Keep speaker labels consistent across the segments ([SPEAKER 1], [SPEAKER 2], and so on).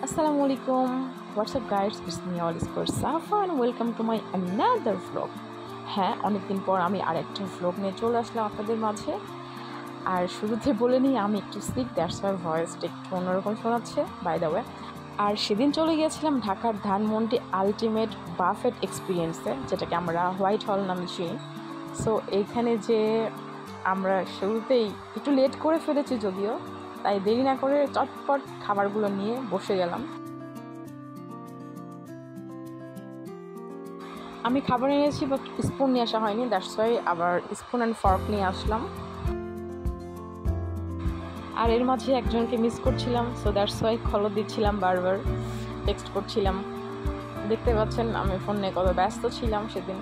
[SPEAKER 1] Assalamualaikum. What's up guys? It's me all for Safa and welcome to my another vlog. হ্যাঁ, অনেকদিন পর আমি আরেকটা vlog নিয়ে চলে আসলাম আপনাদের মাঝে। আর শুরুতে বলে নিই আমি একটু সিক, দ্যাটস ওয়াই ভয়েসটা একটু অন্যরকম শোনাচ্ছে বাই দ্য ওয়ে। আর সেদিন চলে গিয়েছিলাম ঢাকার ধানমন্ডি আলটিমেট বাফেট এক্সপিরিয়েন্সে, যেটাকে আমরা হোয়াইট হল নামে চিনি। সো এইখানে যে আমরা শুরুতেই একটু লেট করে ফেলেছি যদিও, তাই দেরি না করে চটপট খাবারগুলো নিয়ে বসে গেলাম। আমি খাবার এনেছি বাট স্পুন নিয়ে আসা হয়নি, দ্যাটস ওয়াই আবার স্পুন অ্যান্ড ফর্ক নিয়ে আসলাম। আর এর মাঝে একজনকে মিস করছিলাম, সো দ্যাটস ওয়াই খলো দিচ্ছিলাম, বারবার টেক্সট করছিলাম। দেখতে পাচ্ছেন আমি ফোন নিয়ে কত ব্যস্ত ছিলাম সেদিন।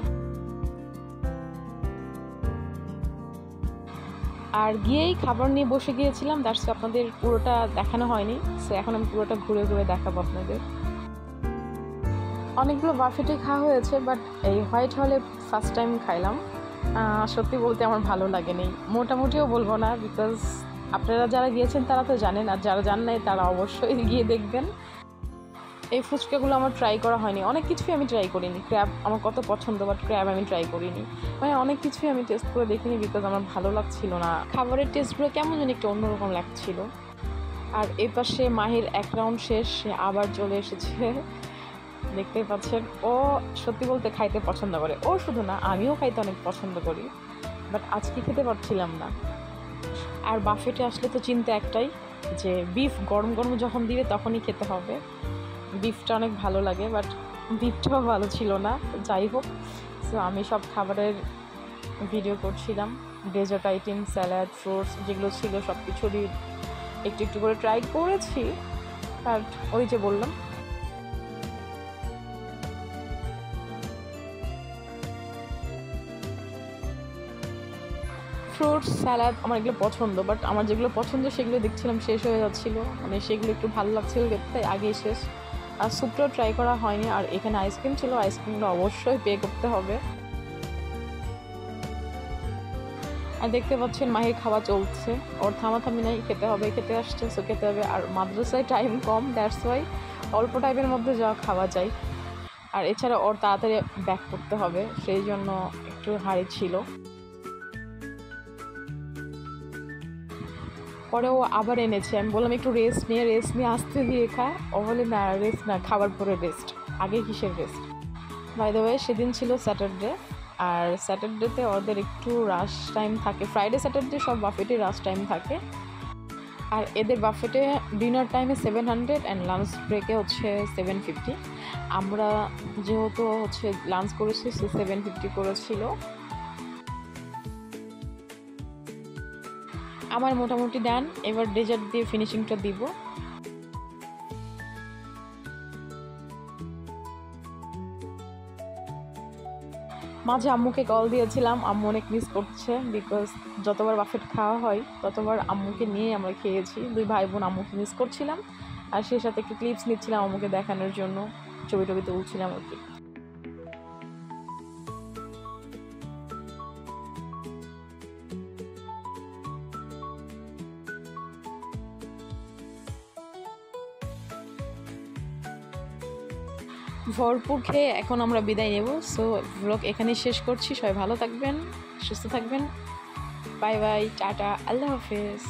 [SPEAKER 1] আর গিয়েই খাবার নিয়ে বসে গিয়েছিলাম, দ্যাটস আপনাদের পুরোটা দেখানো হয়নি, সো এখন আমি পুরোটা ঘুরে ঘুরে দেখাবো আপনাদের। অনেকগুলো বাফেটে খাওয়া হয়েছে বাট এই হোয়াইট হলে ফার্স্ট টাইম খাইলাম। সত্যি বলতে আমার ভালো লাগেনি, মোটামুটিও বলবো না, বিকজ আপনারা যারা গিয়েছেন তারা তো জানেন, আর যারা জান নাই তারা অবশ্যই গিয়ে দেখবেন। এই ফুচকাগুলো আমার ট্রাই করা হয়নি, অনেক কিছুই আমি ট্রাই করিনি। ক্র্যাব আমার কত পছন্দ, বাট ক্র্যাব আমি ট্রাই করিনি, মানে অনেক কিছুই আমি টেস্ট করে দেখিনি, বিকজ আমার ভালো লাগছিল না। খাবারের টেস্টগুলো কেমন যেন একটু অন্যরকম লাগছিল। আর এই পাশে মাহির এক রাউন্ড শেষ, সে আবার চলে এসেছে। দেখতেই পাচ্ছেন, ও সত্যি বলতে খাইতে পছন্দ করে। ও শুধু না, আমিও খাইতে অনেক পছন্দ করি, বাট আজকে খেতে পারছিলাম না। আর বাফেটে আসলে তো চিন্তা একটাই, যে বিফ গরম গরম যখন দিবে তখনই খেতে হবে। বিফটা অনেক ভালো লাগে, বাট বিফটাও ভালো ছিল না। যাই হোক, সো আমি সব খাবারের ভিডিও করছিলাম, ডেজার্ট আইটেম, স্যালাড, ফ্রুটস যেগুলো ছিল সব কিছুরই একটু একটু করে ট্রাই করেছি। আর ওই যে বললাম, ফ্রুটস, স্যালাড আমার এগুলো পছন্দ, বাট আমার যেগুলো পছন্দ সেগুলো দেখছিলাম শেষ হয়ে যাচ্ছিলো, মানে সেগুলো একটু ভালো লাগছিল তাই আগেই শেষ। আর স্যুপটাও ট্রাই করা হয়নি। আর এখানে আইসক্রিম ছিল, আইসক্রিমটা অবশ্যই পে করতে হবে। আর দেখতে পাচ্ছেন মাহির খাওয়া চলছে, ওর থামাথামি নাই, খেতে হবে, খেতে আসছে, সো খেতে হবে। আর মাদ্রাসায় টাইম কম, দ্যাটস ওয়াই অল্প টাইমের মধ্যে যা খাওয়া যায়। আর এছাড়া ওর তাড়াতাড়ি ব্যাক করতে হবে, সেই জন্য একটু হাড়ি ছিল। পরে ও আবার এনেছে, আমি বললাম একটু রেস্ট নিয়ে আসতে দিয়ে খা। ও বলে না, রেস্ট না, খাবার পরে রেস্ট, আগে কিসের রেস্ট। বাই দ্য ওয়ে, সেদিন ছিল স্যাটারডে, আর স্যাটারডেতে ওদের একটু রাশ টাইম থাকে। ফ্রাইডে স্যাটারডে সব বাফেটে রাশ টাইম থাকে। আর এদের বাফেটে ডিনার টাইমে 700 অ্যান্ড লাঞ্চ ব্রেকে হচ্ছে 750। আমরা যেহেতু হচ্ছে লাঞ্চ করেছি, সো 750 করেছিল। আমার মোটামুটি ডান, এবার ডেজার্ট দিয়ে ফিনিশিংটা দিব। মাঝে আম্মুকে কল দিয়েছিলাম, আম্মু অনেক মিস করছে, বিকজ যতবার বাফেট খাওয়া হয় ততবার আম্মুকে নিয়ে আমরা খেয়েছি। দুই ভাই বোন আম্মুকে মিস করছিলাম, আর সেই সাথে একটু ক্লিপস নিচ্ছিলাম আম্মুকে দেখানোর জন্য, ছবি টবি তুলছিলাম আর কি। ভরপুর খেয়ে এখন আমরা বিদায় নেব। সো ব্লগ এখানেই শেষ করছি। সবাই ভালো থাকবেন, সুস্থ থাকবেন। বাই বাই, টাটা, আল্লাহ হাফেজ।